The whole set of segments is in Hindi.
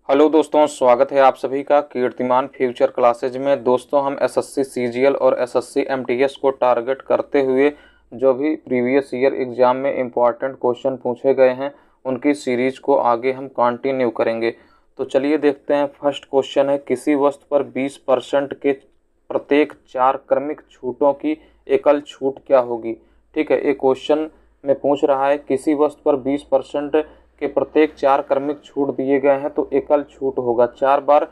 हेलो दोस्तों, स्वागत है आप सभी का कीर्तिमान फ्यूचर क्लासेज में। दोस्तों, हम एसएससी सीजीएल और एसएससी एमटीएस को टारगेट करते हुए जो भी प्रीवियस ईयर एग्ज़ाम में इम्पॉर्टेंट क्वेश्चन पूछे गए हैं उनकी सीरीज को आगे हम कंटिन्यू करेंगे। तो चलिए देखते हैं। फर्स्ट क्वेश्चन है, किसी वस्तु पर 20% के प्रत्येक 4 क्रमिक छूटों की एकल छूट क्या होगी। ठीक है, एक क्वेश्चन में पूछ रहा है किसी वस्तु पर 20% के प्रत्येक 4 क्रमिक छूट दिए गए हैं तो एकल छूट होगा। 4 बार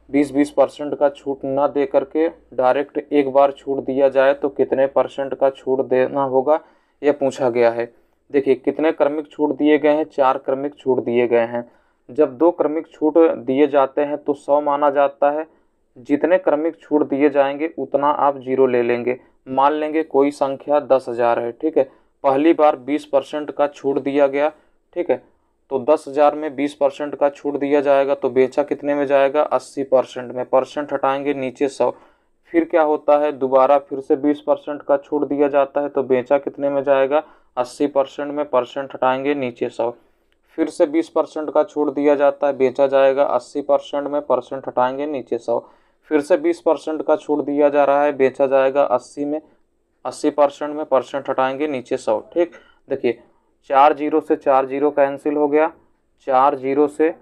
20% का छूट न दे करके डायरेक्ट एक बार छूट दिया जाए तो कितने परसेंट का छूट देना होगा, यह पूछा गया है। देखिए, कितने क्रमिक छूट दिए गए हैं, 4 क्रमिक छूट दिए गए हैं। जब 2 क्रमिक छूट दिए जाते हैं तो 100 माना जाता है। जितने क्रमिक छूट दिए जाएंगे उतना आप 0 ले लेंगे। मान लेंगे कोई संख्या 10,000 है। ठीक है, पहली बार 20% का छूट दिया गया। ठीक है, तो 10,000 में 20% का छूट दिया जाएगा तो बेचा कितने में जाएगा, 80% में। परसेंट हटाएंगे नीचे 100। फिर क्या होता है, दोबारा फिर से 20% का छूट दिया जाता है तो बेचा कितने में जाएगा, 80% में। परसेंट हटाएंगे नीचे 100। फिर से 20% का छूट दिया जाता है, बेचा जाएगा 80% में। परसेंट हटाएंगे नीचे 100। फिर से 20% का छूट दिया जा रहा है, बेचा जाएगा 80 में, 80% में। परसेंट हटाएंगे नीचे 100। ठीक, देखिए 4 जीरो से 4 जीरो कैंसिल हो गया। 4 जीरो से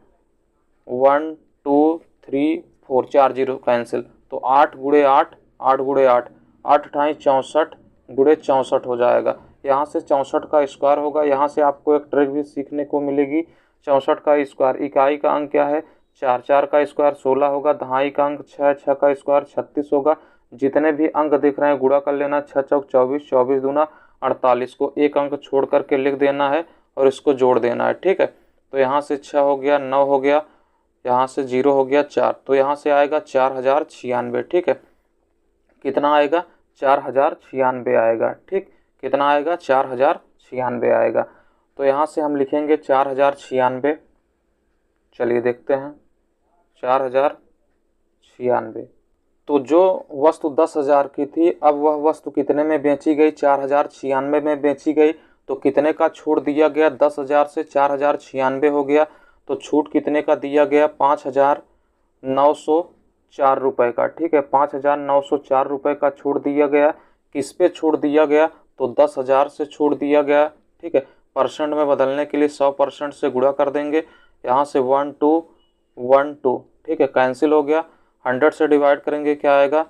1 2 3 4 4 जीरो कैंसिल, तो 8 गुणे 8, 8 गुणे 8, 8 अठाई 64 गुणे 64 हो जाएगा। यहाँ से 64 का स्क्वायर होगा। यहाँ से आपको एक ट्रिक भी सीखने को मिलेगी। 64 का स्क्वायर, इकाई का अंक क्या है 4, 4 का स्क्वायर 16 होगा। दहाई का अंक 6, 6 का स्क्वायर 36 होगा। जितने भी अंक दिख रहे हैं गुणा कर लेना। 6 चौक 24, 24 दूना 48 को एक अंक छोड़ करके लिख देना है और इसको जोड़ देना है। ठीक है, तो यहाँ से 6 हो गया, 9 हो गया, यहाँ से 0 हो गया 4, तो यहाँ से आएगा 4096। ठीक है, कितना आएगा, 4096 आएगा। ठीक, कितना आएगा, 4096 आएगा। तो यहाँ से हम लिखेंगे 4096। चलिए देखते हैं, 4096। तो जो वस्तु 10,000 की थी, अब वह वस्तु कितने में बेची गई, 4096 में बेची गई। तो कितने का छूट दिया गया, 10,000 से 4096 हो गया। तो छूट कितने का दिया गया, 5,904 रुपये का। ठीक है, 5,904 रुपये का छूट दिया गया। किस पे छूट दिया गया, तो 10,000 से छूट दिया गया। ठीक है, परसेंट में बदलने के लिए 100% से गुणा कर देंगे। यहाँ से 1 2 1 2, ठीक है, कैंसिल हो गया। 100 से डिवाइड करेंगे, क्या आएगा,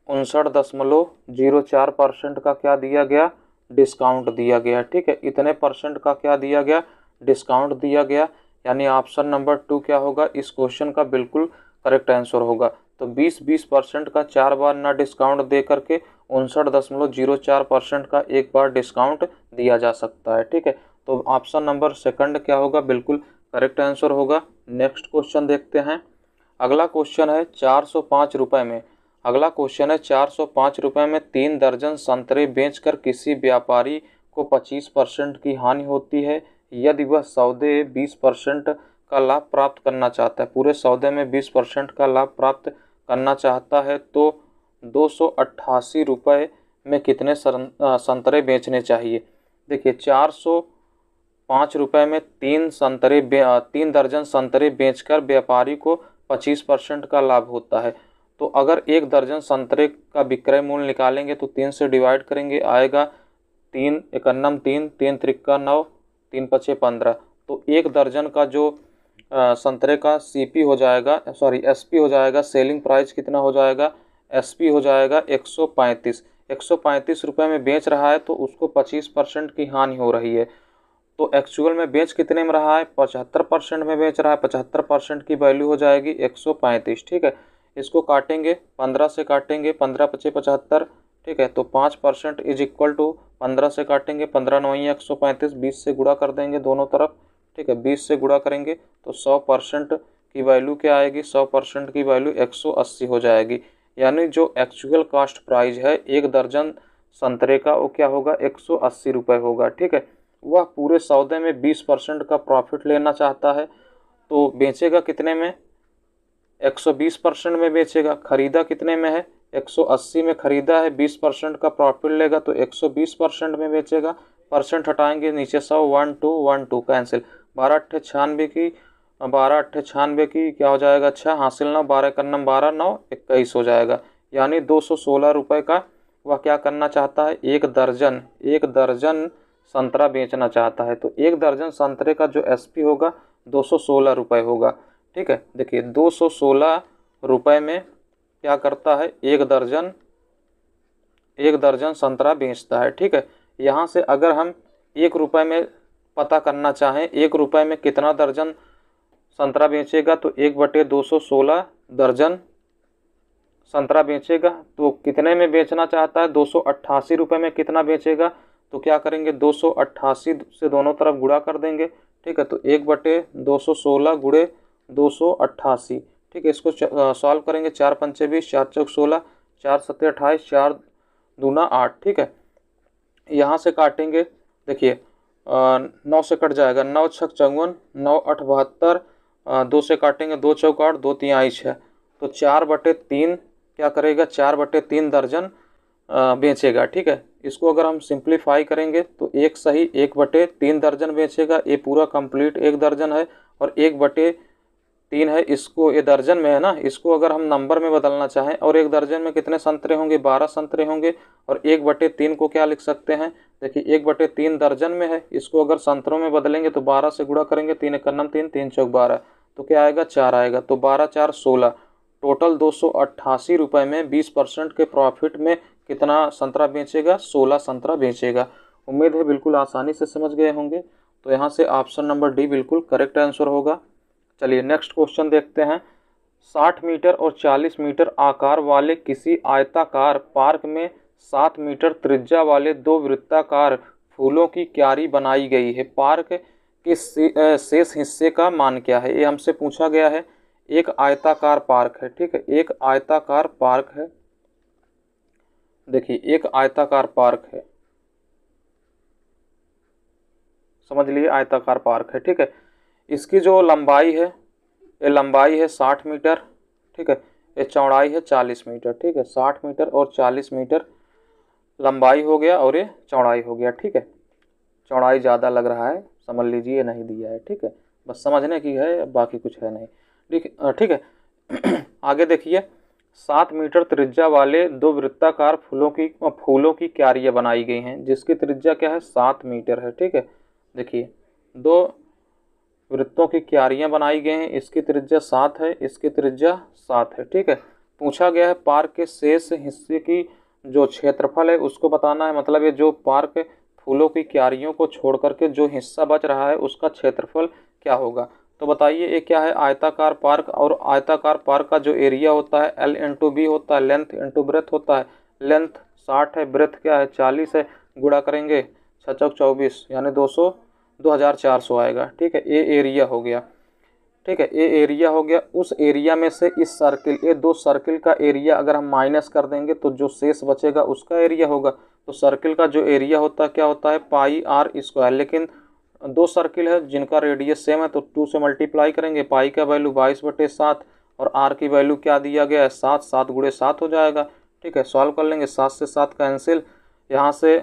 59.04% का क्या दिया गया, डिस्काउंट दिया गया। ठीक है, इतने परसेंट का क्या दिया गया, डिस्काउंट दिया गया। यानी ऑप्शन नंबर 2 क्या होगा, इस क्वेश्चन का बिल्कुल करेक्ट आंसर होगा। तो 20% का 4 बार ना डिस्काउंट दे करके 59.04% का एक बार डिस्काउंट दिया जा सकता है। ठीक है, तो ऑप्शन नंबर सेकंड क्या होगा, बिल्कुल करेक्ट आंसर होगा। नेक्स्ट क्वेश्चन देखते हैं। अगला क्वेश्चन है 405 रुपये में। अगला क्वेश्चन है 405 रुपये में 3 दर्जन संतरे बेचकर किसी व्यापारी को 25% की हानि होती है। यदि वह सौदे 20% का लाभ प्राप्त करना चाहता है, पूरे सौदे में 20% का लाभ प्राप्त करना चाहता है, तो 288 रुपये में कितने संतरे बेचने चाहिए। देखिए, 405 रुपये में 3 दर्जन संतरे बेचकर व्यापारी को 25% का लाभ होता है। तो अगर 1 दर्जन संतरे का विक्रय मूल्य निकालेंगे तो 3 से डिवाइड करेंगे, आएगा 3 एकन्नम 3, 3 त्रिक्का 9, 3 पचे 15। तो 1 दर्जन का जो संतरे का सीपी हो जाएगा, सॉरी एसपी हो जाएगा, सेलिंग प्राइस कितना हो जाएगा, एसपी हो जाएगा 135। 135 रुपये में बेच रहा है तो उसको 25% की हानि हो रही है। तो एक्चुअल में बेच कितने में रहा है, 75% में बेच रहा है। 75% की वैल्यू हो जाएगी 135। ठीक है, इसको काटेंगे, 15 से काटेंगे, 15 पचे 75। ठीक है, तो 5% इज इक्वल टू 15 से काटेंगे, 15 9 135, 20 से गुणा कर देंगे दोनों तरफ। ठीक है, 20 से गुणा करेंगे तो 100% की वैल्यू क्या आएगी, 100% की वैल्यू 180 हो जाएगी। यानी जो एक्चुअल कास्ट प्राइस है 1 दर्जन संतरे का, वो क्या होगा, 180 रुपये होगा। ठीक है, वह पूरे सौदे में 20% का प्रॉफिट लेना चाहता है, तो बेचेगा कितने में, 120% में बेचेगा। खरीदा कितने में है, 180 में खरीदा है, 20% का प्रॉफिट लेगा तो 120% में बेचेगा। परसेंट हटाएंगे नीचे 100, 1 2 1 2 कैंसिल। 12 अट्ठे 96 की 12 अट्ठे 96 की क्या हो जाएगा 6, हासिल 9, 12 करनम 12, 9 21 हो जाएगा। यानी 216 रुपये का वह क्या करना चाहता है, एक दर्जन संतरा बेचना चाहता है। तो एक दर्जन संतरे का जो एसपी होगा 216 रुपये होगा। ठीक है, देखिए 216 रुपये में क्या करता है, एक दर्जन संतरा बेचता है। ठीक है, यहाँ से अगर हम 1 रुपये में पता करना चाहें 1 रुपये में कितना दर्जन संतरा बेचेगा, तो 1/216 दर्जन संतरा बेचेगा। तो कितने में बेचना चाहता है, 288 रुपये में कितना बेचेगा, तो क्या करेंगे 288 से दोनों तरफ गुणा कर देंगे। ठीक है, तो 1/216 गुणे 288। ठीक है, इसको सॉल्व करेंगे, 4 पंचे 20, 4 चौक 16, 4 सत्ते 28, 4 दूना 8। ठीक है, यहाँ से काटेंगे, देखिए 9 से कट जाएगा, 9 छक 54, 9 8 72, 2 से काटेंगे, 2 चौक 8, 2 3 आई 6, तो 4/3 क्या करेगा, 4/3 दर्जन बेचेगा। ठीक है, इसको अगर हम सिंप्लीफाई करेंगे तो 1 सही 1/3 दर्जन बेचेगा। ये पूरा कंप्लीट 1 दर्जन है और 1/3 है, इसको ये दर्जन में है ना, इसको अगर हम नंबर में बदलना चाहें और 1 दर्जन में कितने संतरे होंगे, 12 संतरे होंगे। और 1/3 को क्या लिख सकते हैं, देखिए 1/3 दर्जन में है, इसको अगर संतरों में बदलेंगे तो 12 से गुणा करेंगे, 3 एकन्नम 3, 3 चौक 12, तो क्या आएगा 4 आएगा। तो 12 4 16, टोटल 288 रुपये में 20% के प्रॉफिट में कितना संतरा बेचेगा, 16 संतरा बेचेगा। उम्मीद है बिल्कुल आसानी से समझ गए होंगे। तो यहाँ से ऑप्शन नंबर डी बिल्कुल करेक्ट आंसर होगा। चलिए नेक्स्ट क्वेश्चन देखते हैं। 60 मीटर और 40 मीटर आकार वाले किसी आयताकार पार्क में 7 मीटर त्रिज्या वाले 2 वृत्ताकार फूलों की क्यारी बनाई गई है। पार्क के शेष हिस्से का मान क्या है, ये हमसे पूछा गया है। एक आयताकार पार्क है, ठीक है, एक आयताकार पार्क है, देखिए एक आयताकार पार्क है, समझ लिए आयताकार पार्क है। ठीक है, इसकी जो लंबाई है, ये लंबाई है 60 मीटर, ठीक है, ये चौड़ाई है 40 मीटर। ठीक है, 60 मीटर और 40 मीटर लंबाई हो गया और ये चौड़ाई हो गया। ठीक है, चौड़ाई ज़्यादा लग रहा है, समझ लीजिए नहीं दिया है। ठीक है, बस समझने की है, बाकी कुछ है नहीं। ठीक है आगे देखिए, 7 मीटर त्रिज्या वाले 2 वृत्ताकार फूलों की क्यारियाँ बनाई गई हैं, जिसकी त्रिज्या क्या है, 7 मीटर है। ठीक है, देखिए 2 वृत्तों की क्यारियाँ बनाई गई हैं, इसकी त्रिज्या 7 है, इसकी त्रिज्या 7 है। ठीक है, पूछा गया है पार्क के शेष हिस्से की जो क्षेत्रफल है उसको बताना है। मतलब ये जो पार्क फूलों की क्यारियों को छोड़ करके जो हिस्सा बच रहा है उसका क्षेत्रफल क्या होगा। तो बताइए ये क्या है, आयताकार पार्क, और आयताकार पार्क का जो एरिया होता है L इंटू बी होता है, लेंथ इंटू ब्रेथ होता है। लेंथ 60 है, ब्रेथ क्या है 40 है, गुणा करेंगे 6 चौक 24 यानी 2400 आएगा। ठीक है, ये एरिया हो गया। ठीक है, ये एरिया हो गया। उस एरिया में से इस सर्किल, ये 2 सर्किल का एरिया अगर हम माइनस कर देंगे तो जो शेष बचेगा उसका एरिया होगा। तो सर्किल का जो एरिया होता है क्या होता है, पाई आर स्क्वायर, लेकिन 2 सर्किल है जिनका रेडियस सेम है तो 2 से मल्टीप्लाई करेंगे। पाई का वैल्यू 22/7 और आर की वैल्यू क्या दिया गया है 7, 7 गुणे 7 हो जाएगा। ठीक है, सॉल्व कर लेंगे, 7 से 7 कैंसिल, यहाँ से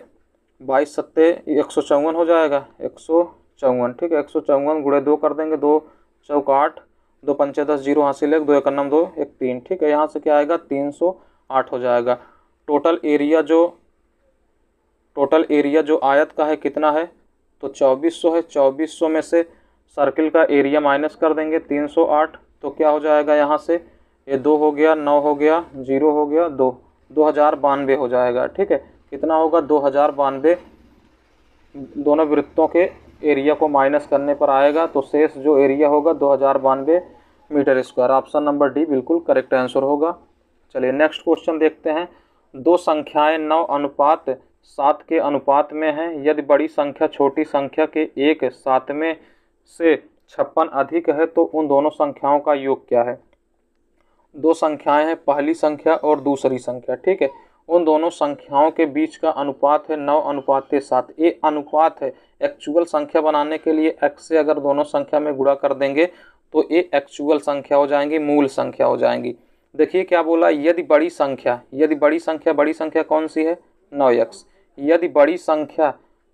22 सत्ते 154 हो जाएगा, 154। ठीक है, 154 गुणे 2 कर देंगे, 2 चौक 8, 2 पंचे 10, 0 हासिल 1, 2 एकन्नम 2, 1 3। ठीक है, यहाँ से क्या आएगा 308 हो जाएगा। टोटल एरिया जो आयत का है कितना है, तो 2400 है। 2400 में से सर्किल का एरिया माइनस कर देंगे 308, तो क्या हो जाएगा, यहाँ से ये 2 हो गया, 9 हो गया, 0 हो गया, 2, 2092 हो जाएगा। ठीक है, कितना होगा 2092, दोनों वृत्तों के एरिया को माइनस करने पर आएगा, तो शेष जो एरिया होगा 2092 metre square. Option number D बिल्कुल करेक्ट आंसर होगा। चलिए नेक्स्ट क्वेश्चन देखते हैं। 2 संख्याएं 9:7 के अनुपात में हैं। यदि बड़ी संख्या छोटी संख्या के 1/7 से 56 अधिक है तो उन दोनों संख्याओं का योग क्या है। 2 संख्याएं हैं, पहली संख्या और दूसरी संख्या। ठीक है, उन दोनों संख्याओं के बीच का अनुपात है 9:7। ये अनुपात है, एक्चुअल संख्या बनाने के लिए x से अगर दोनों संख्या में गुणा कर देंगे तो ये एक्चुअल संख्या हो जाएंगी, मूल संख्या हो जाएंगी। देखिए क्या बोला, यदि बड़ी संख्या कौन सी है 9x। यदि बड़ी संख्या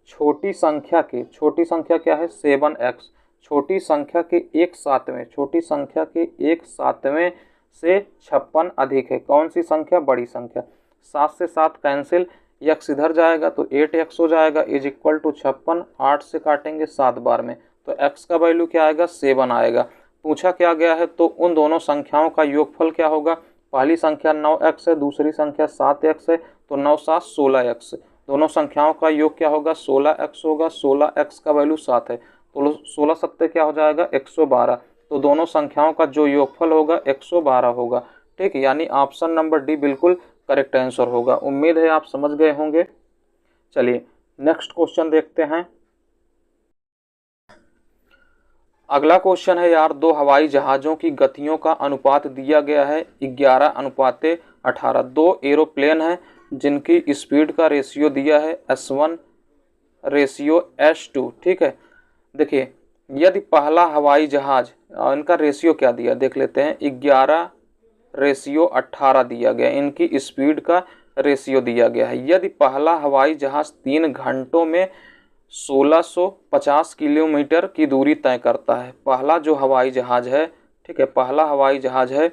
छोटी संख्या क्या है 7x, छोटी संख्या के 1/7, छोटी संख्या के 1/7 से 56 अधिक है। कौन सी संख्या? बड़ी संख्या। 7 से 7 कैंसिल, x इधर जाएगा तो 8x हो जाएगा इज इक्वल टू 56। 8 से काटेंगे 7 बार में तो x का वैल्यू क्या आएगा? 7 आएगा। पूछा क्या गया है? तो उन दोनों संख्याओं का योगफल क्या होगा? पहली संख्या 9x है, दूसरी संख्या 7x है, तो 9 7 16x। दोनों संख्याओं का योग क्या होगा? 16x होगा। 16x का वैल्यू 7 है तो 16 सत्ते क्या हो जाएगा? 112। तो दोनों संख्याओं का जो योगफल होगा 112 होगा। ठीक, यानी ऑप्शन नंबर डी बिल्कुल करेक्ट आंसर होगा। उम्मीद है आप समझ गए होंगे। चलिए नेक्स्ट क्वेश्चन देखते हैं। अगला क्वेश्चन है यार, दो हवाई जहाज़ों की गतियों का अनुपात दिया गया है 11:18। दो एरोप्लेन हैं जिनकी स्पीड का रेशियो दिया है S1:S2। ठीक है, देखिए यदि पहला हवाई जहाज, इनका रेशियो क्या दिया देख लेते हैं, 11:18 दिया गया, इनकी स्पीड का रेशियो दिया गया है। यदि पहला हवाई जहाज 3 घंटों में 1650 किलोमीटर की दूरी तय करता है। पहला जो हवाई जहाज है, ठीक है, पहला हवाई जहाज है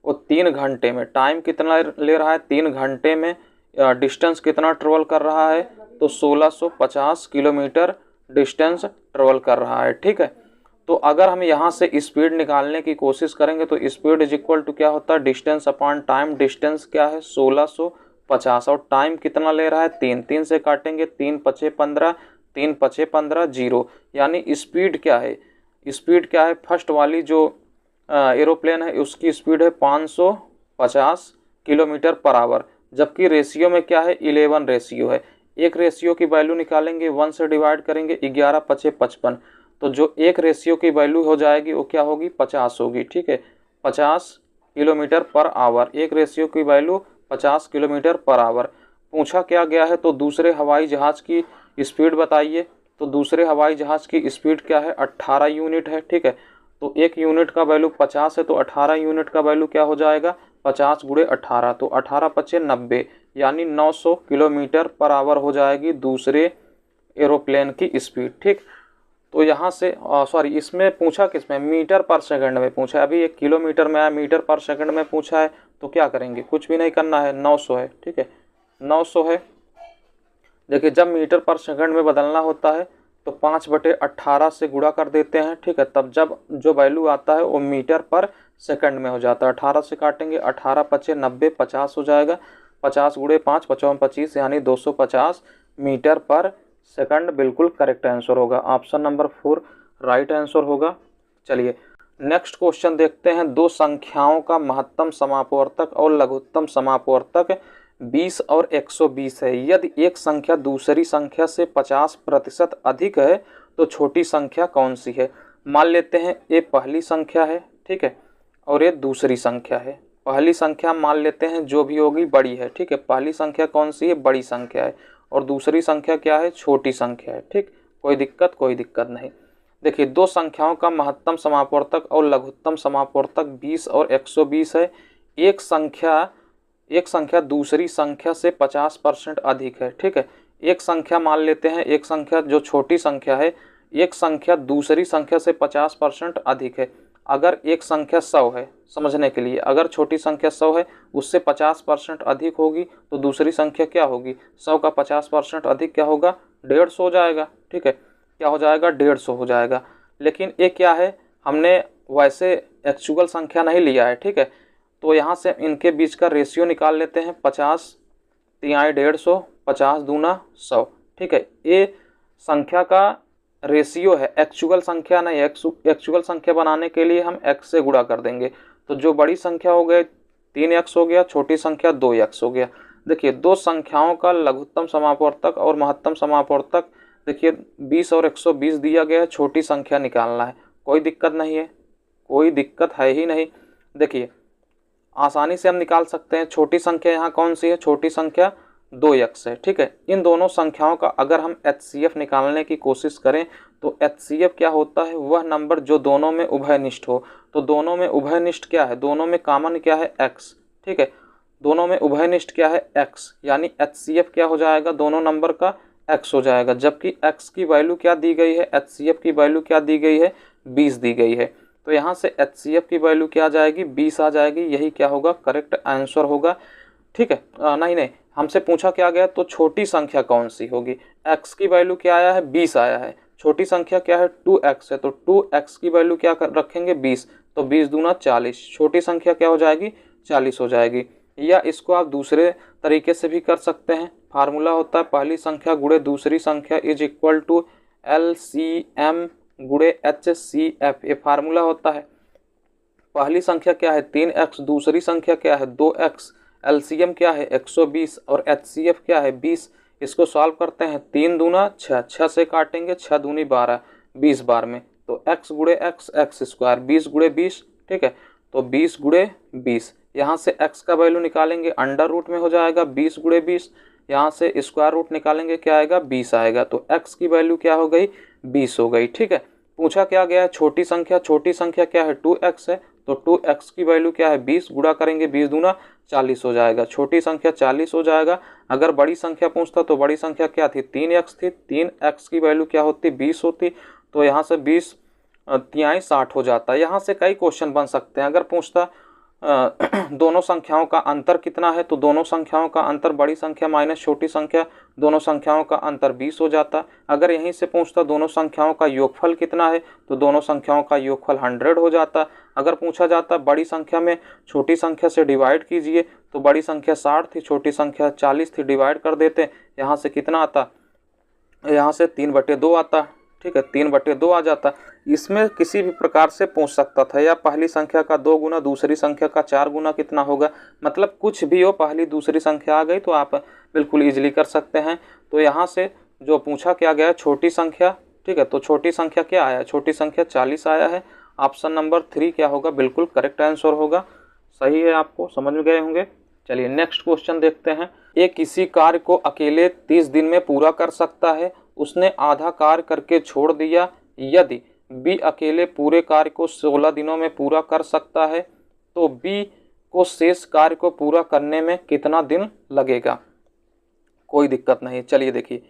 वो 3 घंटे में, टाइम कितना ले रहा है? 3 घंटे में डिस्टेंस कितना ट्रेवल कर रहा है? तो 1650 किलोमीटर डिस्टेंस ट्रेवल कर रहा है। ठीक है, तो अगर हम यहाँ से स्पीड निकालने की कोशिश करेंगे तो स्पीड इज इक्वल टू क्या होता है? Distance upon time. डिस्टेंस क्या है? 1650 और टाइम कितना ले रहा है? 3। 3 से काटेंगे, 3 5 15, 3 5 15 0, यानी स्पीड क्या है? स्पीड क्या है? फर्स्ट वाली जो एरोप्लेन है उसकी स्पीड है 550 किलोमीटर पर आवर, जबकि रेशियो में क्या है? 11 रेशियो है। एक रेशियो की वैल्यू निकालेंगे, 1 से डिवाइड करेंगे, 11 5 55, तो जो एक रेशियो की वैल्यू हो जाएगी वो क्या होगी? 50 होगी। ठीक है, 50 किलोमीटर पर आवर, एक रेशियो की वैल्यू 50 किलोमीटर पर आवर। पूछा क्या गया है? तो दूसरे हवाई जहाज की स्पीड बताइए। तो दूसरे हवाई जहाज की स्पीड क्या है? 18 यूनिट है। ठीक है, तो एक यूनिट का वैल्यू 50 है तो 18 यूनिट का वैल्यू क्या हो जाएगा? 50 × 18, तो 18 5 90, यानी 900 किलोमीटर पर आवर हो जाएगी दूसरे एरोप्लेन की स्पीड। ठीक, तो यहाँ से सॉरी, इसमें पूछा किसमें? मीटर पर सेकंड में पूछा है। अभी एक किलोमीटर में आया, मीटर पर सेकंड में पूछा है, तो क्या करेंगे? कुछ भी नहीं करना है, 900 है। ठीक है, 900 है। देखिए जब मीटर पर सेकंड में बदलना होता है तो 5/18 से गुणा कर देते हैं। ठीक है, तब जब जो वैल्यू आता है वो मीटर पर सेकंड में हो जाता है। 18 से काटेंगे, 18 5 90, 50 हो जाएगा। 50 × 5 55 25, यानी 250 मीटर पर सेकंड बिल्कुल करेक्ट आंसर होगा। ऑप्शन नंबर 4 राइट आंसर होगा। चलिए नेक्स्ट क्वेश्चन देखते हैं। दो संख्याओं का महत्तम समापवर्तक और लघुत्तम समापवर्तक 20 और 120 है। यदि एक संख्या दूसरी संख्या से 50% अधिक है तो छोटी संख्या कौन सी है? मान लेते हैं ये पहली संख्या है, ठीक है, और ये दूसरी संख्या है। पहली संख्या मान लेते हैं जो भी होगी बड़ी है। ठीक है, पहली संख्या कौन सी है? बड़ी संख्या है। और दूसरी संख्या क्या है? छोटी संख्या है। ठीक, कोई दिक्कत नहीं। देखिए दो संख्याओं का महत्तम समापवर्तक और लघुत्तम समापवर्तक 20 और 120 है। एक संख्या दूसरी संख्या से 50% अधिक है। ठीक है, एक संख्या मान लेते हैं, एक संख्या जो छोटी संख्या है, एक संख्या दूसरी संख्या से 50% अधिक है। अगर एक संख्या 100 है, समझने के लिए, अगर छोटी संख्या 100 है उससे 50% अधिक होगी तो दूसरी संख्या क्या होगी? 100 का 50% अधिक क्या होगा? 150 हो जाएगा। ठीक है, क्या हो जाएगा? 150 हो जाएगा। लेकिन ये क्या है, हमने वैसे एक्चुअल संख्या नहीं लिया है। ठीक है, तो यहाँ से इनके बीच का रेशियो निकाल लेते हैं। 50 3 150, 50 दूना 100। ठीक है, ये संख्या का रेशियो है, एक्चुअल संख्या नहीं। एक्चुअल संख्या बनाने के लिए हम x से गुणा कर देंगे, तो जो बड़ी संख्या हो गई 3x हो गया, छोटी संख्या 2x हो गया। देखिए दो संख्याओं का लघुत्तम समापवर्तक और महत्तम समापवर्तक, देखिए 20 और 120 दिया गया है, छोटी संख्या निकालना है। कोई दिक्कत नहीं है, कोई दिक्कत है ही नहीं। देखिए आसानी से हम निकाल सकते हैं। छोटी संख्या यहाँ कौन सी है? छोटी संख्या 2x है। ठीक है, इन दोनों संख्याओं का अगर हम HCF निकालने की कोशिश करें तो HCF क्या होता है? वह नंबर जो दोनों में उभयनिष्ठ हो। तो दोनों में उभयनिष्ठ क्या है? दोनों में कॉमन क्या है? x। ठीक है, दोनों में उभयनिष्ठ क्या है? x, यानी HCF क्या हो जाएगा? दोनों नंबर का x हो जाएगा। जबकि x की वैल्यू क्या दी गई है? HCF की वैल्यू क्या दी गई है? 20 दी गई है। तो यहाँ से HCF की वैल्यू क्या आ जाएगी, 20 आ जाएगी। यही क्या होगा, करेक्ट आंसर होगा। ठीक है, नहीं हमसे पूछा क्या गया, तो छोटी संख्या कौन सी होगी। x की वैल्यू क्या आया है, 20 आया है। छोटी संख्या क्या है, 2x है, तो 2x की वैल्यू क्या रखेंगे, 20। तो 20 दूना 40, छोटी संख्या क्या हो जाएगी, 40 हो जाएगी। या इसको आप दूसरे तरीके से भी कर सकते हैं। फार्मूला होता है पहली संख्या गुणे दूसरी संख्या इज इक्वल टू LCM गुणे HCF। ये फार्मूला होता है। पहली संख्या क्या है 3x, दूसरी संख्या क्या है 2x, LCM क्या है 120 और HCF क्या है 20। इसको सॉल्व करते हैं, 3 दूना 6, 6 से काटेंगे 6 दूनी 12, 20 बार में। तो x गुणे x, x स्क्वायर, 20 गुणे 20। ठीक है, तो 20 गुणे 20। यहाँ से x का वैल्यू निकालेंगे, अंडर रूट में हो जाएगा 20 गुणे 20। यहाँ से स्क्वायर रूट निकालेंगे, क्या आएगा, 20 आएगा। तो x की वैल्यू क्या हो गई, 20 हो गई। ठीक है, पूछा क्या गया है, छोटी संख्या। छोटी संख्या क्या है, 2x है, तो 2x की वैल्यू क्या है, 20 गुणा करेंगे 20 दूना 40 हो जाएगा। छोटी संख्या 40 हो जाएगा। अगर बड़ी संख्या पूछता तो बड़ी संख्या क्या थी, 3x थी। 3x की वैल्यू क्या होती, 20 होती। तो यहाँ से 20 तिहाई 60 हो जाता। यहाँ से कई क्वेश्चन बन सकते हैं। अगर पूछता दोनों संख्याओं का अंतर कितना है, तो दोनों संख्याओं का अंतर बड़ी संख्या माइनस छोटी संख्या, दोनों संख्याओं का अंतर 20 हो जाता। अगर यहीं से पूछता दोनों संख्याओं का योगफल कितना है, तो दोनों संख्याओं का योगफल 100 हो जाता। अगर पूछा जाता बड़ी संख्या में छोटी संख्या से डिवाइड कीजिए, तो बड़ी संख्या 60 थी, छोटी संख्या 40 थी, डिवाइड कर देते। यहाँ से कितना आता, यहाँ से 3/2 आता। ठीक है, 3/2 आ जाता। इसमें किसी भी प्रकार से पूछ सकता था, या पहली संख्या का 2 गुना दूसरी संख्या का 4 गुना कितना होगा। मतलब कुछ भी हो, पहली दूसरी संख्या आ गई तो आप बिल्कुल इजीली कर सकते हैं। तो यहाँ से जो पूछा क्या गया, छोटी संख्या। ठीक है, तो छोटी संख्या क्या आया, छोटी संख्या 40 आया है। ऑप्शन नंबर 3 क्या होगा, बिल्कुल करेक्ट आंसर होगा। सही है, आपको समझ में गए होंगे। चलिए नेक्स्ट क्वेश्चन देखते हैं। ये किसी कार्य को अकेले 30 दिन में पूरा कर सकता है, उसने आधा कार्य करके छोड़ दिया। यदि बी अकेले पूरे कार्य को 16 दिनों में पूरा कर सकता है, तो बी को शेष कार्य को पूरा करने में कितना दिन लगेगा। कोई दिक्कत नहीं। चलिए देखिए,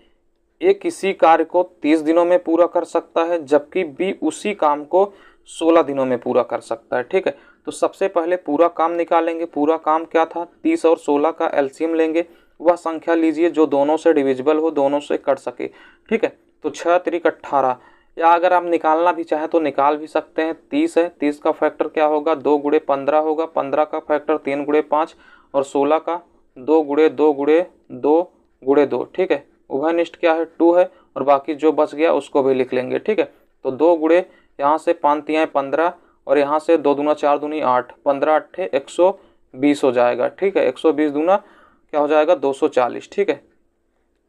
ए किसी कार्य को 30 दिनों में पूरा कर सकता है, जबकि बी उसी काम को 16 दिनों में पूरा कर सकता है। ठीक है, तो सबसे पहले पूरा काम निकालेंगे। पूरा काम क्या था, 30 और 16 का एलसीएम लेंगे। वह संख्या लीजिए जो दोनों से डिविजिबल हो, दोनों से कट सके। ठीक है, तो 6 त्रिक 18, या अगर आप निकालना भी चाहें तो निकाल भी सकते हैं। 30 है, 30 का फैक्टर क्या होगा, 2 गुणे 15 होगा। 15 का फैक्टर 3 गुणे 5, और 16 का 2 गुणे 2 गुणे 2 गुणे 2। ठीक है, उभयनिष्ठ क्या है, 2 है, और बाकी जो बच गया उसको भी लिख लेंगे। ठीक है, तो 2 गुणे यहाँ से 5 तिहाई 15, और यहाँ से 2 दूना 4 दूनी 8, 15 अट्ठे 120 हो जाएगा। ठीक है, 120 दूना क्या हो जाएगा, 240। ठीक है,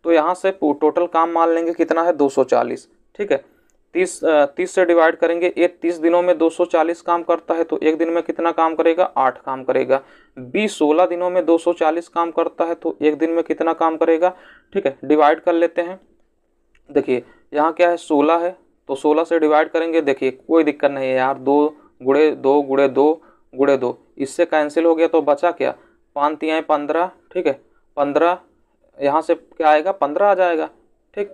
तो यहाँ से टोटल काम मान लेंगे कितना है, 240। ठीक है, 30 से डिवाइड करेंगे। ये 30 दिनों में 240 काम करता है, तो एक दिन में कितना काम करेगा, 8 काम करेगा। बी 16 दिनों में 240 काम करता है, तो एक दिन में कितना काम करेगा। ठीक है, डिवाइड कर लेते हैं। देखिए यहाँ क्या है, 16 है, तो 16 से डिवाइड करेंगे। देखिए कोई दिक्कत नहीं है यार, 2 गुणे 2 गुणे 2 गुणे 2, इससे कैंसिल हो गया, तो बचा क्या, 5 तिहाई 15। ठीक है, 15 यहाँ से क्या आएगा, 15 आ जाएगा। ठीक,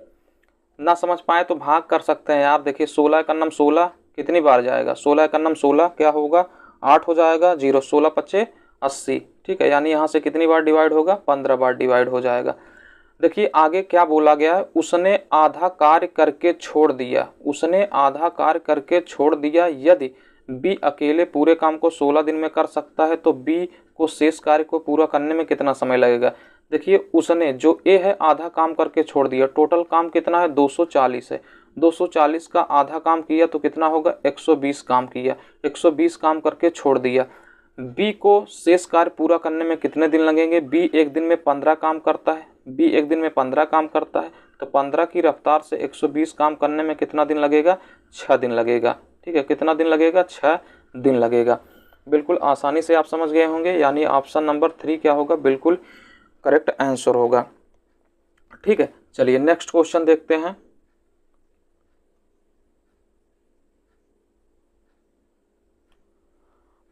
ना समझ पाए तो भाग कर सकते हैं यार। देखिए 16 का नाम 16 कितनी बार जाएगा, 16 का नाम 16 क्या होगा, 8 हो जाएगा। 0 16 पच्चे 80। ठीक है, यानी यहाँ से कितनी बार डिवाइड होगा, 15 बार डिवाइड हो जाएगा। देखिए आगे क्या बोला गया है, उसने आधा कार्य करके छोड़ दिया। उसने आधा कार्य करके छोड़ दिया। यदि बी अकेले पूरे काम को 16 दिन में कर सकता है, तो बी को शेष कार्य को पूरा करने में कितना समय लगेगा। देखिए उसने, जो ए है, आधा काम करके छोड़ दिया। टोटल काम कितना है, 240 है। 240 का आधा काम किया तो कितना होगा, 120 काम किया। 120 काम करके छोड़ दिया। बी को शेष कार्य पूरा करने में कितने दिन लगेंगे। बी एक दिन में 15 काम करता है। बी एक दिन में 15 काम करता है, तो 15 की रफ्तार से 120 काम करने में कितना दिन लगेगा, 6 दिन लगेगा। ठीक है, कितना दिन लगेगा, 6 दिन लगेगा। बिल्कुल आसानी से आप समझ गए होंगे, यानी ऑप्शन नंबर 3 क्या होगा, बिल्कुल करेक्ट आंसर होगा। ठीक है, चलिए नेक्स्ट क्वेश्चन देखते हैं।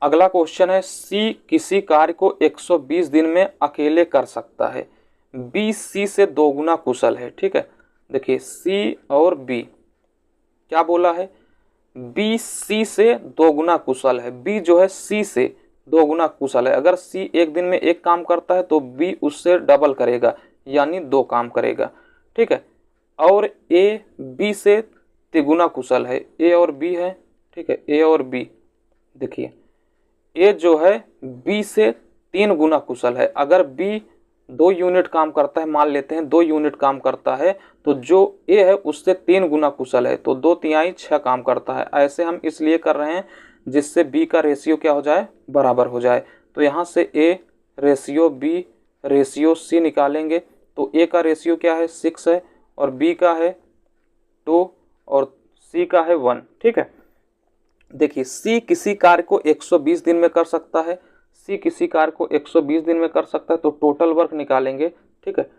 अगला क्वेश्चन है, सी किसी कार्य को 120 दिन में अकेले कर सकता है। बी सी से 2 गुना कुशल है। ठीक है, देखिए सी और बी क्या बोला है, बी सी से 2 गुना कुशल है। बी जो है सी से 2 गुना कुशल है। अगर सी एक दिन में एक काम करता है तो बी उससे डबल करेगा, यानी 2 काम करेगा, ठीक है। और ए बी से तिगुना कुशल है। ए और बी है, ठीक है, ए और बी। देखिए ए जो है बी से 3 गुना कुशल है। अगर बी 2 यूनिट काम करता है, मान लेते हैं 2 यूनिट काम करता है, तो जो ए है उससे 3 गुना कुशल है, तो 2 तिहाई 6 काम करता है। ऐसे हम इसलिए कर रहे हैं जिससे बी का रेशियो क्या हो जाए, बराबर हो जाए। तो यहाँ से A ratio B ratio C निकालेंगे, तो ए का रेशियो क्या है 6 है, और बी का है 2 और सी का है 1, ठीक है। देखिए सी किसी कार्य को 120 दिन में कर सकता है, सी किसी कार्य को 120 दिन में कर सकता है, तो टोटल वर्क निकालेंगे, ठीक है।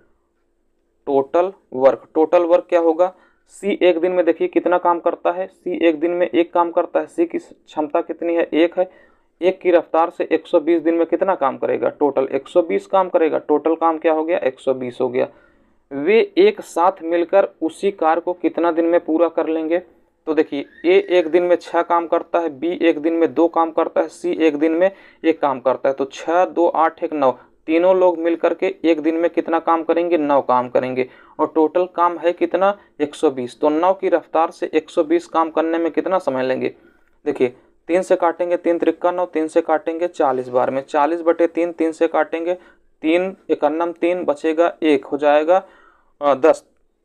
टोटल वर्क क्या होगा, सी एक दिन में देखिए कितना काम करता है, सी एक दिन में एक काम करता है। सी की क्षमता कितनी है, एक है। एक की रफ्तार से 120 दिन में कितना काम करेगा, टोटल 120 काम करेगा। टोटल काम क्या हो गया, 120 हो गया। वे एक साथ मिलकर उसी कार्य को कितना दिन में पूरा कर लेंगे, तो देखिए ए एक दिन में 6 काम करता है, बी एक दिन में 2 काम करता है, सी एक दिन में 1 काम करता है। तो 6 2 8 1 9, तीनों लोग मिलकर के एक दिन में कितना काम करेंगे, 9 काम करेंगे। और टोटल काम है कितना, 120। तो 9 की रफ्तार से 120 काम करने में कितना समय लेंगे, देखिए 3 से काटेंगे, 3 त्रिक्का 9, 3 से काटेंगे 40 बार में, 40/3, 3 से काटेंगे 3 एकन्नम 3, बचेगा 1, हो जाएगा 10,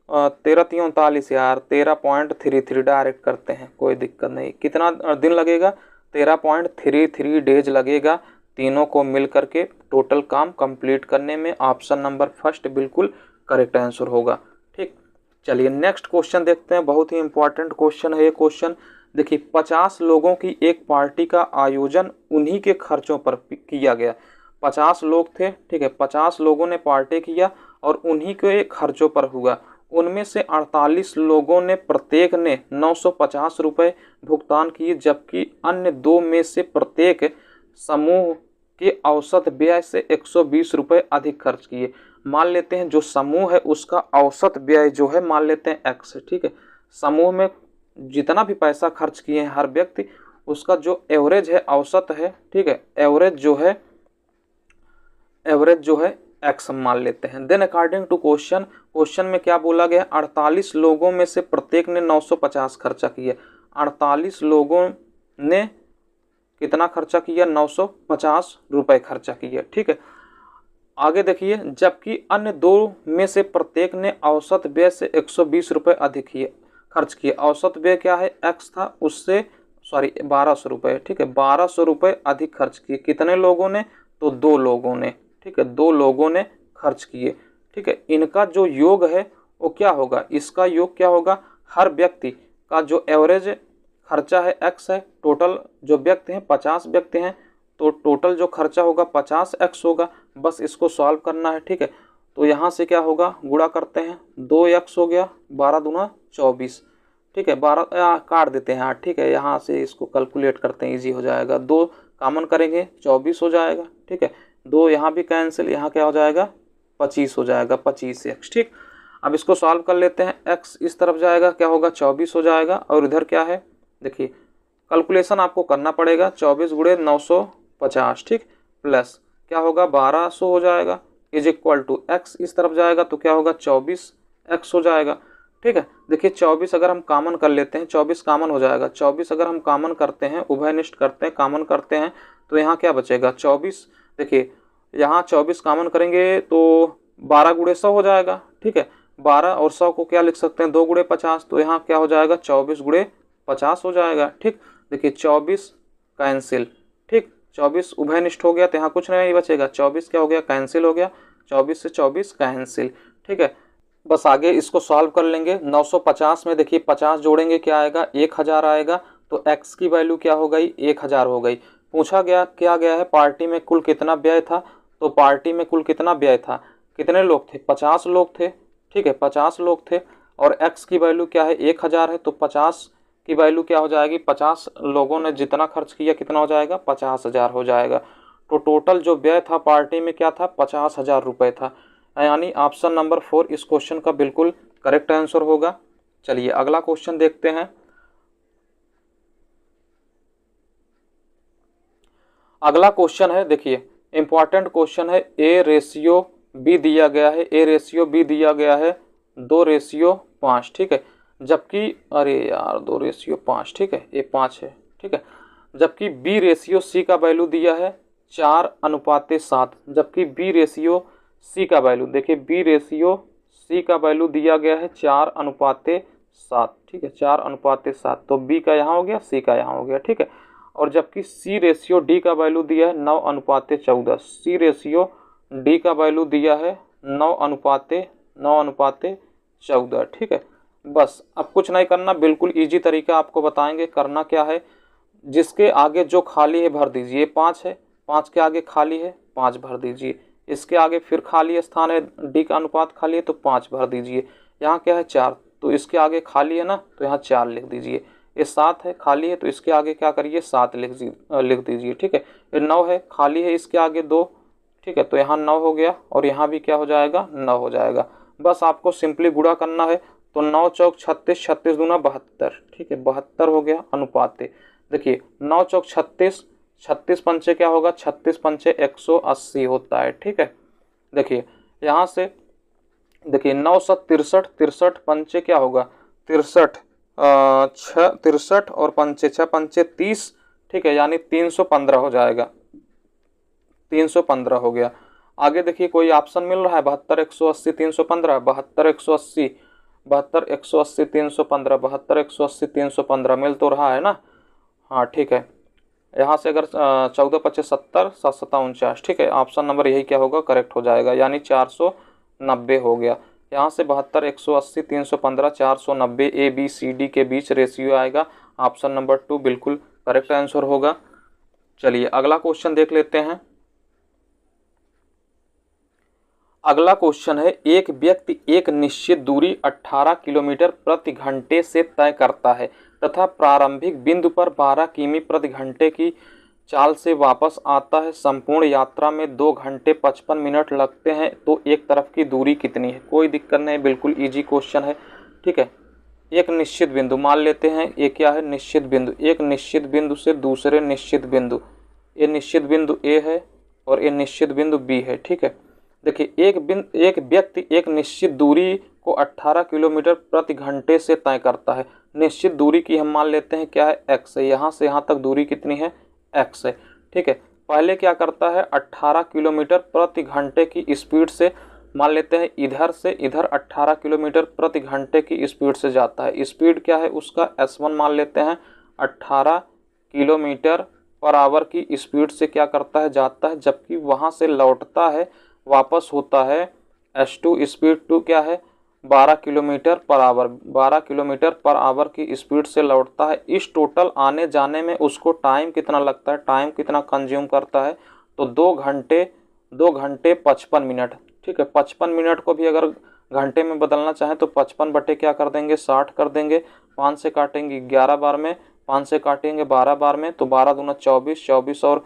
13 3 39 यार, 13.33 डायरेक्ट करते हैं, कोई दिक्कत नहीं। कितना दिन लगेगा, 13.33 डेज लगेगा तीनों को मिल करके टोटल काम कंप्लीट करने में। ऑप्शन नंबर फर्स्ट बिल्कुल करेक्ट आंसर होगा, ठीक। चलिए नेक्स्ट क्वेश्चन देखते हैं, बहुत ही इंपॉर्टेंट क्वेश्चन है ये क्वेश्चन। देखिए 50 लोगों की एक पार्टी का आयोजन उन्हीं के खर्चों पर किया गया। 50 लोग थे, ठीक है, 50 लोगों ने पार्टी किया और उन्हीं के खर्चों पर हुआ। उनमें से 48 लोगों ने प्रत्येक ने 950 रुपये भुगतान किए, जबकि अन्य 2 में से प्रत्येक समूह के औसत व्यय से 120 रुपये अधिक खर्च किए। मान लेते हैं जो समूह है उसका औसत व्यय जो है मान लेते हैं x है, ठीक है। समूह में जितना भी पैसा खर्च किए हैं हर व्यक्ति, उसका जो एवरेज है औसत है, ठीक है, एवरेज जो है x मान लेते हैं। देन अकॉर्डिंग टू क्वेश्चन में क्या बोला गया, 48 लोगों में से प्रत्येक ने 950 खर्चा किया। 48 लोगों ने कितना खर्चा किया, 950 रुपये खर्चा किया, ठीक है। आगे देखिए, जबकि अन्य 2 में से प्रत्येक ने औसत व्यय से 120 रुपये अधिक खर्च किए। औसत व्यय क्या है, x था, उससे 1200 रुपये, ठीक है, 1200 रुपये अधिक खर्च किए। कितने लोगों ने, तो 2 लोगों ने, ठीक है, 2 लोगों ने खर्च किए, ठीक है। इनका जो योग है वो क्या होगा, इसका योग क्या होगा, हर व्यक्ति का जो एवरेज खर्चा है x है, टोटल जो व्यक्ति हैं 50 व्यक्ति हैं, तो टोटल जो खर्चा होगा 50x होगा। बस इसको सॉल्व करना है, ठीक है। तो यहाँ से क्या होगा, गुणा करते हैं, 2x हो गया, 12 दूना 24, ठीक है, 12 काट देते हैं, ठीक है। यहाँ से इसको कैलकुलेट करते हैं, इजी हो जाएगा। 2 कॉमन करेंगे 24 हो जाएगा, ठीक है। 2 यहाँ भी कैंसिल, यहाँ क्या हो जाएगा, 25 हो जाएगा, 25x, ठीक। अब इसको सॉल्व कर लेते हैं, x इस तरफ जाएगा, क्या होगा, 24 हो जाएगा, और इधर क्या है, देखिए कैलकुलेशन आपको करना पड़ेगा, 24 गुणे 950, ठीक, प्लस क्या होगा 1200 हो जाएगा, इज इक्वल टू x इस तरफ जाएगा तो क्या होगा 24x हो जाएगा, ठीक है। देखिए 24 अगर हम कॉमन कर लेते हैं, 24 कॉमन हो जाएगा। 24 अगर हम कॉमन करते हैं, उभयनिष्ठ करते हैं, कॉमन करते हैं, तो यहाँ क्या बचेगा 24। देखिए यहाँ 24 कॉमन करेंगे तो 12 गुणे 100 हो जाएगा, ठीक है। 12 और 100 को क्या लिख सकते हैं, 2 गुणे 50, तो यहाँ क्या हो जाएगा 24 गुणे 50 हो जाएगा, ठीक। देखिए 24 कैंसिल, ठीक, 24 उभयनिष्ठ हो गया तो यहाँ कुछ नहीं बचेगा, 24 क्या हो गया, कैंसिल हो गया, 24 से 24 कैंसिल, ठीक है। बस आगे इसको सॉल्व कर लेंगे। 950 में देखिए 50 जोड़ेंगे क्या आएगा, 1000 आएगा, तो x की वैल्यू क्या हो गई, 1000 हो गई। पूछा क्या गया है, पार्टी में कुल कितना व्यय था, तो पार्टी में कुल कितना व्यय था, कितने लोग थे, 50 लोग थे, ठीक है, 50 लोग थे, और x की वैल्यू क्या है, 1000 है, तो 50 की वैल्यू क्या हो जाएगी, 50 लोगों ने जितना खर्च किया कितना हो जाएगा, 50,000 हो जाएगा। तो टोटल जो व्यय था पार्टी में क्या था, 50,000 रुपये था, यानी ऑप्शन नंबर 4 इस क्वेश्चन का बिल्कुल करेक्ट आंसर होगा। चलिए अगला क्वेश्चन देखते हैं। अगला क्वेश्चन है, देखिए इंपॉर्टेंट क्वेश्चन है, ए रेशियो बी दिया गया है, ए रेशियो बी दिया गया है 2:5, ठीक है। जबकि अरे यार 2:5, ठीक है, ए 5 है, ठीक है। जबकि बी रेशियो सी का वैल्यू दिया है 4:7, जबकि बी रेशियो सी का वैल्यू, देखिए बी रेशियो सी का वैल्यू दिया गया है 4:7, ठीक है, 4:7। तो बी का यहाँ हो गया, सी का यहाँ हो गया, ठीक है। और जबकि सी रेशियो डी का वैल्यू दिया है 9:14, सी रेशियो डी का वैल्यू दिया है 9:14, ठीक है। बस अब कुछ नहीं करना, बिल्कुल इजी तरीका आपको बताएंगे। करना क्या है, जिसके आगे जो खाली है भर दीजिए। 5 है, 5 के आगे खाली है, 5 भर दीजिए। इसके आगे फिर खाली स्थान है, डी का अनुपात खाली है तो 5 भर दीजिए। यहाँ क्या है 4, तो इसके आगे खाली है ना, तो यहाँ 4 लिख दीजिए। ये 7 है, खाली है, तो इसके आगे क्या करिए 7 लिख दीजिए, ठीक है। ये 9 है, खाली है, इसके आगे 2, ठीक है, तो यहाँ 9 हो गया, और यहाँ भी क्या हो जाएगा 9 हो जाएगा। बस आपको सिंपली गुणा करना है, तो 9 चौक 36, 36 दूना 72, ठीक है, 72 हो गया अनुपात। देखिए 9 चौक 36, 36 पंचे क्या होगा, 36 पंचे 180 होता है, ठीक है। देखिए यहाँ से देखिए 9 7 63, 63 पंचे क्या होगा 63, 63 और पंचे 6 पंचे 30, ठीक है, यानी 315 हो जाएगा, 315 हो गया। आगे देखिए कोई ऑप्शन मिल रहा है 72 180 315, 72 180, 72 180 315, 72 180 315 मिल तो रहा है ना। हाँ ठीक है, यहाँ से अगर 14 25 70 7 7 49, ठीक है, ऑप्शन नंबर यही क्या होगा करेक्ट हो जाएगा, यानी 490 हो गया। यहाँ से 72 180 315 490 ए बी सी डी के बीच रेशियो आएगा, ऑप्शन नंबर 2 बिल्कुल करेक्ट आंसर होगा। चलिए अगला क्वेश्चन देख लेते हैं। अगला क्वेश्चन है, एक व्यक्ति एक निश्चित दूरी 18 किलोमीटर प्रति घंटे से तय करता है तथा प्रारंभिक बिंदु पर 12 किमी प्रति घंटे की चाल से वापस आता है। संपूर्ण यात्रा में 2 घंटे 55 मिनट लगते हैं, तो एक तरफ की दूरी कितनी है। कोई दिक्कत नहीं, बिल्कुल इजी क्वेश्चन है, ठीक है। एक निश्चित बिंदु मान लेते हैं, ये क्या है निश्चित बिंदु, एक निश्चित बिंदु से दूसरे निश्चित बिंदु, ये निश्चित बिंदु ए है और ये निश्चित बिंदु बी है, ठीक है। देखिए एक व्यक्ति एक निश्चित दूरी को 18 किलोमीटर प्रति घंटे से तय करता है। निश्चित दूरी की हम मान लेते हैं क्या है x है, यहाँ से यहाँ तक दूरी कितनी है x है, ठीक है। पहले क्या करता है 18 किलोमीटर प्रति घंटे की स्पीड से, मान लेते हैं इधर से इधर 18 किलोमीटर प्रति घंटे की स्पीड से जाता है। स्पीड क्या है उसका s1 मान लेते हैं, 18 किलोमीटर पर आवर की स्पीड से क्या करता है जाता है, जबकि वहाँ से लौटता है वापस होता है s2 स्पीड 2 क्या है 12 kilometre per hour, 12 kilometre per hour की स्पीड से लौटता है। इस टोटल आने जाने में उसको टाइम कितना लगता है, टाइम कितना कंज्यूम करता है, तो 2 घंटे 55 मिनट, ठीक है। 55 मिनट को भी अगर घंटे में बदलना चाहें तो 55 बटे क्या कर देंगे 60 कर देंगे, 5 से काटेंगे 11 बार में, 5 से काटेंगे 12 बार में, तो 12 दूना 24, 24 और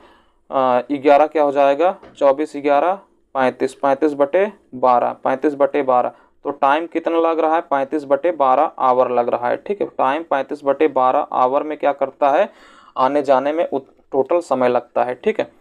11 क्या हो जाएगा 24 11 35, 35 बटे 12, 35 बटे 12, तो टाइम कितना लग रहा है 35 बटे 12 आवर लग रहा है, ठीक है। टाइम 35 बटे 12 आवर में क्या करता है आने जाने में टोटल समय लगता है, ठीक है।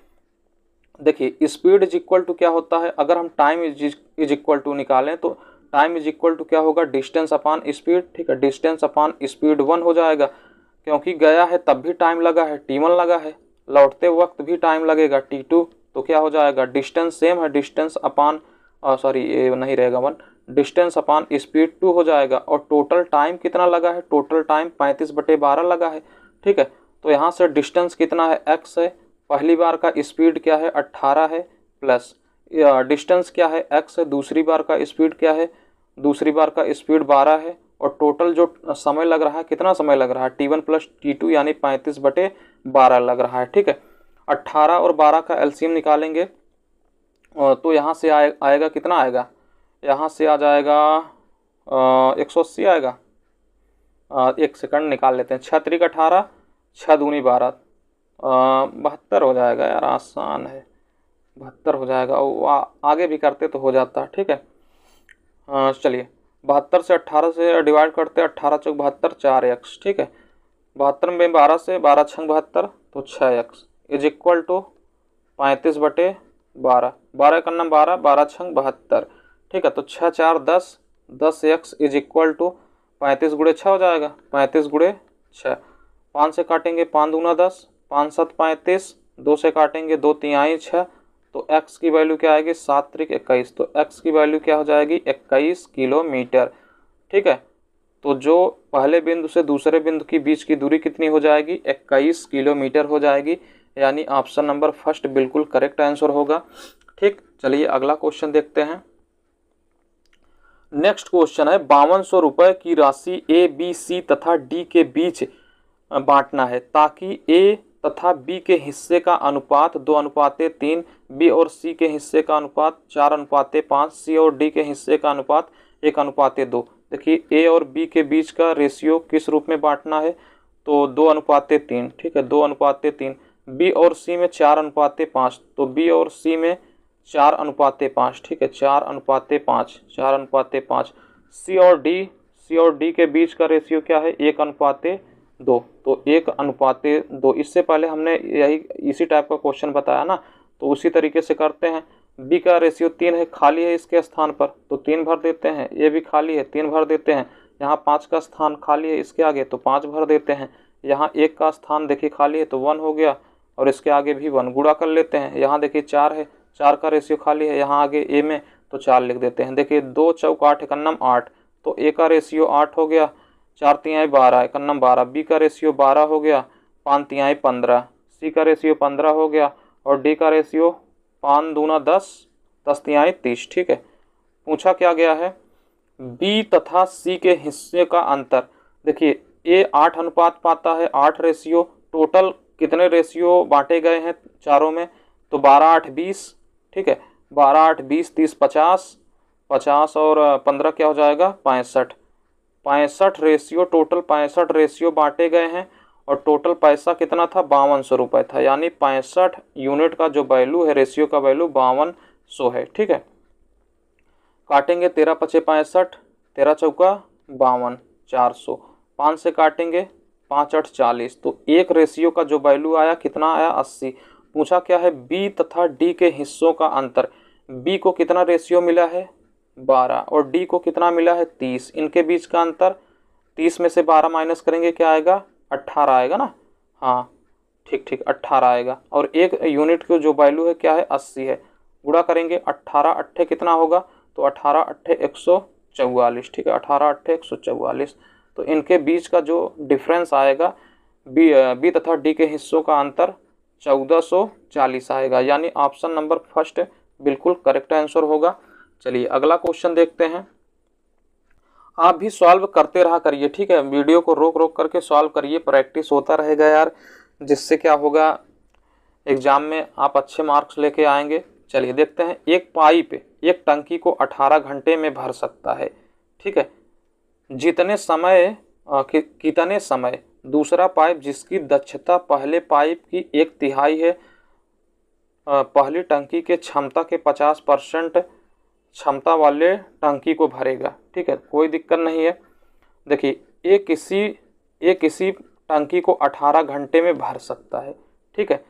देखिए स्पीड इज इक्वल टू क्या होता है, अगर हम टाइम इज इक्वल टू निकालें तो टाइम इज इक्वल टू क्या होगा डिस्टेंस अपॉन स्पीड, ठीक है। डिस्टेंस अपॉन स्पीड 1 हो जाएगा, क्योंकि गया है तब भी टाइम लगा है T1 लगा है, लौटते वक्त भी टाइम लगेगा T2, तो क्या हो जाएगा डिस्टेंस सेम है, डिस्टेंस अपॉन सॉरी ये नहीं रहेगा 1, डिस्टेंस अपॉन स्पीड 2 हो जाएगा। और टोटल टाइम कितना लगा है, टोटल टाइम 35 बटे 12 लगा है, ठीक है। तो यहाँ से डिस्टेंस कितना है x है, पहली बार का स्पीड क्या है 18 है, प्लस डिस्टेंस क्या है x है, दूसरी बार का स्पीड क्या है, दूसरी बार का स्पीड 12 है, और टोटल जो समय लग रहा है कितना समय लग रहा है T1 प्लस T2 यानी 35 बटे 12 लग रहा है, ठीक है। 18 और 12 का एलसीएम निकालेंगे तो यहाँ से आएगा कितना आएगा, यहाँ से आ जाएगा 180 आएगा। 1 सेकंड निकाल लेते हैं, 6 3 18, 6 दूनी 12, 72 हो जाएगा यार, आसान है 72 हो जाएगा, आगे भी करते तो हो जाता, ठीक है। चलिए 72 से 18 से डिवाइड करते हैं, 18 चौक 72 4x, ठीक है। 72 में 12 से 12 छंग 72 तो 6x इज इक्वल टू 35/12, 12 का नंबर 12, 12 छंग 72, ठीक है। तो 6 4 10, 10x इज इक्वल टू 35 गुणे 6 हो जाएगा, 35 गुणे 6। 5 से काटेंगे 5 दूना 10, 5 7 35, 2 से काटेंगे 2 तिहाई 6, तो x की वैल्यू क्या आएगी 7 त्रिक 21, तो x की वैल्यू क्या हो जाएगी 21 किलोमीटर, ठीक है। तो जो पहले बिंदु से दूसरे बिंदु की बीच की दूरी कितनी हो जाएगी 21 किलोमीटर हो जाएगी, यानी ऑप्शन नंबर फर्स्ट बिल्कुल करेक्ट आंसर होगा, ठीक। चलिए अगला क्वेश्चन देखते हैं। नेक्स्ट क्वेश्चन है 5200 रुपए की राशि ए बी सी तथा डी के बीच बांटना है ताकि ए तथा बी के हिस्से का अनुपात 2:3, बी और सी के हिस्से का अनुपात 4:5, सी और डी के हिस्से का अनुपात 1:2। देखिए ए और बी के बीच का रेशियो किस रूप में बांटना है, तो 2:3, ठीक है, 2:3। बी और सी में 4:5, तो बी और सी में 4:5, ठीक है, 4:5, 4:5। सी और डी के बीच का रेशियो क्या है 1:2, तो 1:2। इससे पहले हमने इसी टाइप का क्वेश्चन बताया ना, तो उसी तरीके से करते हैं। बी का रेशियो 3 है, खाली है इसके स्थान पर, तो 3 भर देते हैं। ए भी खाली है, 3 भर देते हैं। यहाँ 5 का स्थान खाली है इसके आगे, तो 5 भर देते हैं। यहाँ 1 का स्थान देखिए खाली है, तो 1 हो गया, और इसके आगे भी 1 गुणा कर लेते हैं। यहाँ देखिए 4 है, 4 का रेशियो खाली है यहाँ आगे ए में, तो 4 लिख देते हैं। देखिए 2 चौक 8 एकन्नम 8, तो ए का रेशियो 8 हो गया, 4 तिहाई 12 एकन्नम 12। बी का रेशियो 12 हो गया, 5 तिहाई 15। सी का रेशियो 15 हो गया, और डी का रेशियो 5 दूना 10, 10 तिहाई 30, ठीक है। पूछा क्या गया है बी तथा सी के हिस्से का अंतर। देखिए ए 8 अनुपात पाता है, 8 रेशियो, टोटल कितने रेशियो बांटे गए हैं चारों में, तो 12 8 20, ठीक है, 12 8 20 30 50, 50 और 15 क्या हो जाएगा 65, 65 रेशियो, टोटल 65 रेशियो बांटे गए हैं, और टोटल पैसा कितना था 5200 रुपये था, यानी 65 यूनिट का जो वैल्यू है, रेशियो का वैल्यू 5200 है, ठीक है। काटेंगे 13 पचे 65, 13 चौका 52, 400। 5 से काटेंगे 5 8 40, तो एक रेशियो का जो वैल्यू आया कितना आया 80। पूछा क्या है बी तथा डी के हिस्सों का अंतर। बी को कितना रेशियो मिला है 12, और डी को कितना मिला है 30। इनके बीच का अंतर 30 में से 12 माइनस करेंगे क्या आएगा 18 आएगा ना, हाँ ठीक ठीक 18 आएगा। और एक यूनिट की जो वैल्यू है क्या है 80 है। गुणा करेंगे 18 अट्ठे कितना होगा, तो 18 अट्ठे 144, ठीक है, 18 अट्ठे 144। तो इनके बीच का जो डिफरेंस आएगा बी तथा डी के हिस्सों का अंतर 1440 आएगा, यानी ऑप्शन नंबर फर्स्ट बिल्कुल करेक्ट आंसर होगा। चलिए अगला क्वेश्चन देखते हैं। आप भी सॉल्व करते रहा करिए, ठीक है, वीडियो को रोक रोक करके सॉल्व करिए, प्रैक्टिस होता रहेगा यार, जिससे क्या होगा एग्जाम में आप अच्छे मार्क्स लेके आएंगे। चलिए देखते हैं। एक पाइप एक टंकी को 18 घंटे में भर सकता है, ठीक है। कितने समय दूसरा पाइप जिसकी दक्षता पहले पाइप की 1/3 है पहली टंकी के क्षमता के 50% क्षमता वाले टंकी को भरेगा, ठीक है, कोई दिक्कत नहीं है। देखिए ये किसी टंकी को 18 घंटे में भर सकता है, ठीक है।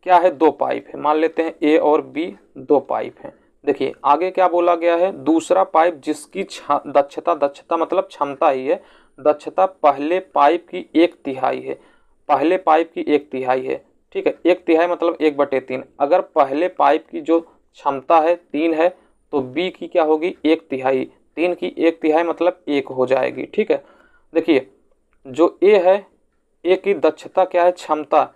क्या है 2 पाइप है, मान लेते हैं ए और बी 2 पाइप हैं। देखिए आगे क्या बोला गया है, दूसरा पाइप जिसकी दक्षता मतलब क्षमता ही है, दक्षता पहले पाइप की 1/3 है, पहले पाइप की 1/3 है, ठीक है। 1/3 मतलब 1/3। अगर पहले पाइप की जो क्षमता है 3 है, तो बी की क्या होगी 1/3, 3 की 1/3 मतलब 1 हो जाएगी, ठीक है। देखिए जो ए है, ए की दक्षता क्या है क्षमता,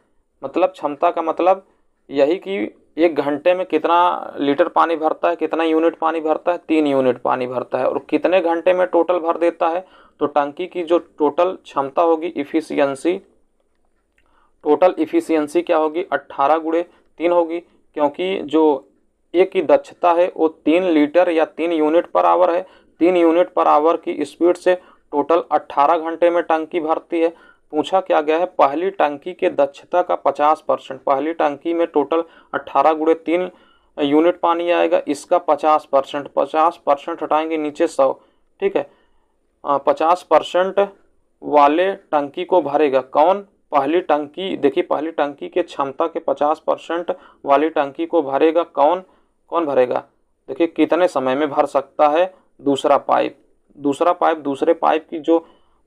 मतलब क्षमता का मतलब यही कि 1 घंटे में कितना लीटर पानी भरता है, कितना यूनिट पानी भरता है, 3 यूनिट पानी भरता है। और कितने घंटे में टोटल भर देता है, तो टंकी की जो टोटल क्षमता होगी इफिशियंसी, टोटल इफिशियंसी क्या होगी 18 गुणे 3 होगी, क्योंकि जो ए की दक्षता है वो 3 लीटर या 3 यूनिट पर आवर है। 3 यूनिट पर आवर की स्पीड से टोटल 18 घंटे में टंकी भरती है। पूछा क्या गया है पहली टंकी के दक्षता का 50%, पहली टंकी में टोटल 18 गुणे 3 यूनिट पानी आएगा, इसका 50%, 50% हटाएंगे नीचे 100, ठीक है। 50% वाले टंकी को भरेगा कौन, पहली टंकी देखिए, पहली टंकी के क्षमता के 50% वाली टंकी को भरेगा कौन? कौन भरेगा? देखिए कितने समय में भर सकता है? दूसरा पाइप। दूसरे पाइप की जो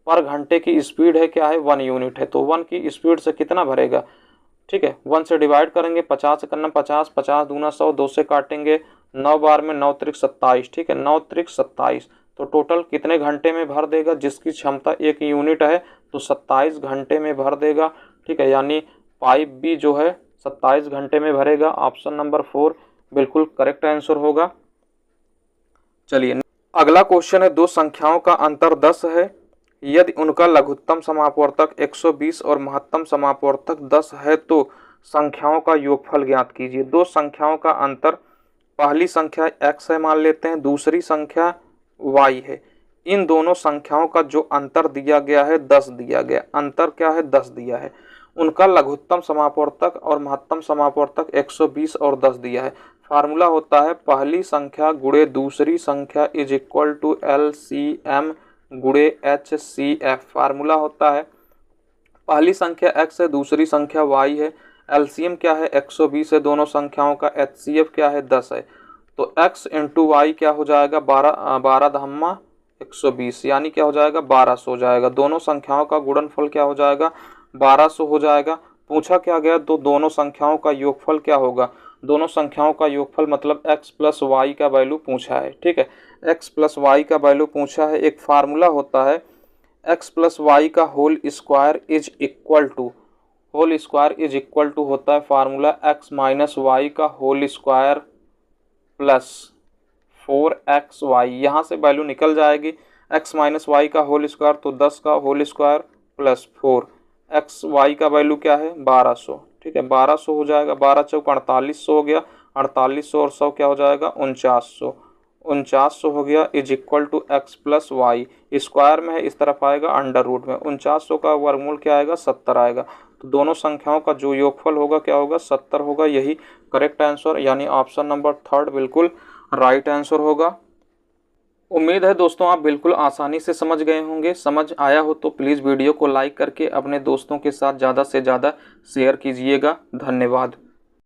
पर घंटे की स्पीड है क्या है? 1 यूनिट है। तो 1 की स्पीड से कितना भरेगा? ठीक है, 1 से डिवाइड करेंगे, 50 से करना 50, 50 दूना 100, 2 से काटेंगे, 9 बार में 9 त्रिक 27। ठीक है, 9 त्रिक 27। तो टोटल कितने घंटे में भर देगा? जिसकी क्षमता 1 यूनिट है तो 27 घंटे में भर देगा। ठीक है, यानी पाइप भी जो है 27 घंटे में भरेगा। ऑप्शन नंबर 4 बिल्कुल करेक्ट आंसर होगा। चलिए अगला क्वेश्चन है, दो संख्याओं का अंतर 10 है, यदि उनका लघुत्तम समापवर्तक 120 और महत्तम समापवर्तक 10 है तो संख्याओं का योगफल ज्ञात कीजिए। दो संख्याओं का अंतर, पहली संख्या x है मान लेते हैं, दूसरी संख्या y है। इन दोनों संख्याओं का जो अंतर दिया गया है 10 दिया गया। अंतर क्या है? 10 दिया है। उनका लघुत्तम समापवर्तक और महत्तम समापवर्तक 120 और 10 दिया है। फार्मूला होता है पहली संख्या गुणे दूसरी संख्या इज इक्वल टू LCM गुणे HCF। फार्मूला होता है पहली संख्या x है, दूसरी संख्या y है, LCM क्या है? 120 है दोनों संख्याओं का, HCF क्या है? 10 है। तो x इंटू वाई क्या हो जाएगा? 12 धम्मा 120, यानी क्या हो जाएगा? 1200 हो जाएगा। दोनों संख्याओं का गुणनफल क्या हो जाएगा? 1200 हो जाएगा। पूछा क्या गया? तो दोनों संख्याओं का योगफल क्या होगा? दोनों संख्याओं का योगफल मतलब x प्लस वाई का वैल्यू पूछा है। ठीक है, x प्लस वाई का वैल्यू पूछा है। एक फार्मूला होता है x प्लस वाई का whole square is equal to होता है फार्मूला x माइनस वाई का होल स्क्वायर प्लस 4xy। यहाँ से वैल्यू निकल जाएगी, x माइनस वाई का होल स्क्वायर तो 10 का whole square plus 4, x y का वैल्यू क्या है? 1200। ठीक है, 1200 हो जाएगा। 12 चौक 4800 हो गया, 4800 और 100 क्या हो जाएगा? 4900। 4900 हो गया is equal to x plus y. Square में है, इस तरफ आएगा अंडर रूट में। 4900 का वर्गमूल क्या आएगा? 70 आएगा। तो दोनों संख्याओं का जो योगफल होगा क्या होगा? 70 होगा। यही करेक्ट आंसर, यानी ऑप्शन नंबर 3 बिल्कुल राइट आंसर होगा। उम्मीद है दोस्तों आप बिल्कुल आसानी से समझ गए होंगे। समझ आया हो तो प्लीज़ वीडियो को लाइक करके अपने दोस्तों के साथ ज़्यादा से ज़्यादा शेयर कीजिएगा। धन्यवाद।